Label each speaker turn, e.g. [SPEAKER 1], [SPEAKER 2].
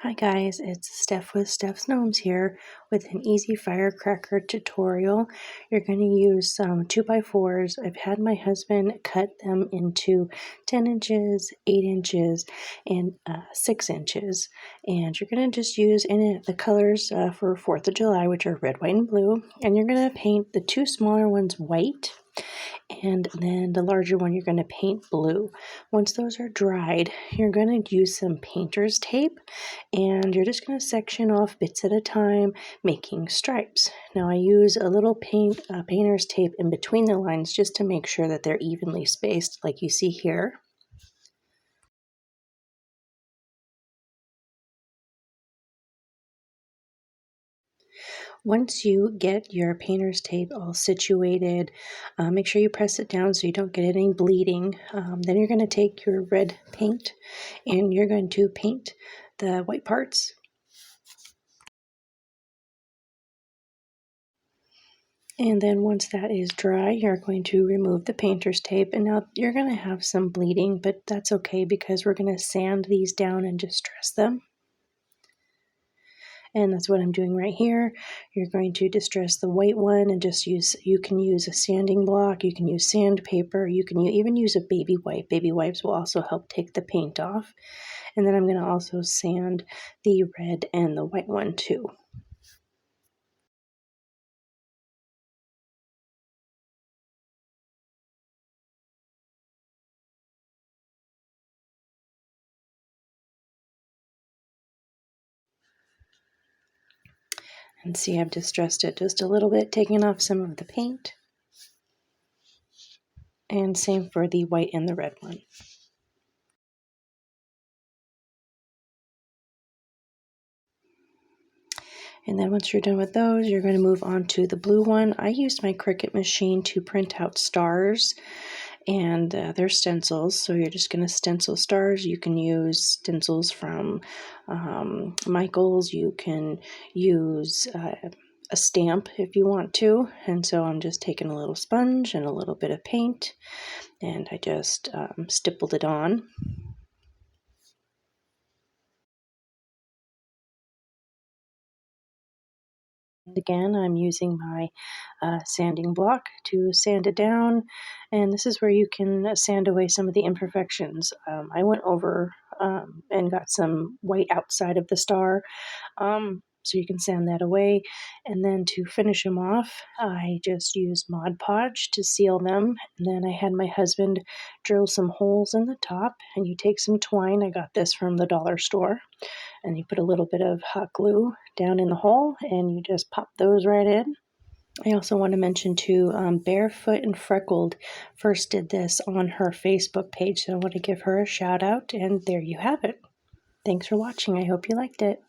[SPEAKER 1] Hi guys, it's Steph with Steph'sGnomes here with an easy firecracker tutorial. You're going to use some 2x4s. I've had my husband cut them into 10 inches, 8 inches, and 6 inches. And you're going to just use the colors for 4th of July, which are red, white, and blue. And you're going to paint the two smaller ones white, and then the larger one you're going to paint blue. Once those are dried, you're going to use some painter's tape, and you're just going to section off bits at a time, making stripes. Now I use a little painter's tape in between the lines just to make sure that they're evenly spaced, like you see here. Once you get your painter's tape all situated, make sure you press it down so you don't get any bleeding. Then you're going to take your red paint and you're going to paint the white parts. And then once that is dry, you're going to remove the painter's tape. And now you're going to have some bleeding, but that's okay because we're going to sand these down and distress them. And that's what I'm doing right here. You're going to distress the white one and just you can use a sanding block, you can use sandpaper, you can even use a baby wipe. Baby wipes will also help take the paint off. And then I'm going to also sand the red and the white one too. And see, I've distressed it just a little bit, taking off some of the paint. And same for the white and the red one. And then once you're done with those, you're going to move on to the blue one. I used my Cricut machine to print out stars, and they're stencils. So you're just going to stencil stars. You can use stencils from Michael's. You can use a stamp if you want to. And so I'm just taking a little sponge and a little bit of paint, and I just stippled it on. Again, I'm using my sanding block to sand it down, and this is where you can sand away some of the imperfections. I went over and got some white outside of the star, so you can sand that away. And then to finish them off, I just used Mod Podge to seal them, and then I had my husband drill some holes in the top, and you take some twine. I got this from the dollar store. And you put a little bit of hot glue down in the hole and you just pop those right in. I also want to mention too, Barefoot and Freckled first did this on her Facebook page, so I want to give her a shout out, and there you have it. Thanks for watching. I hope you liked it.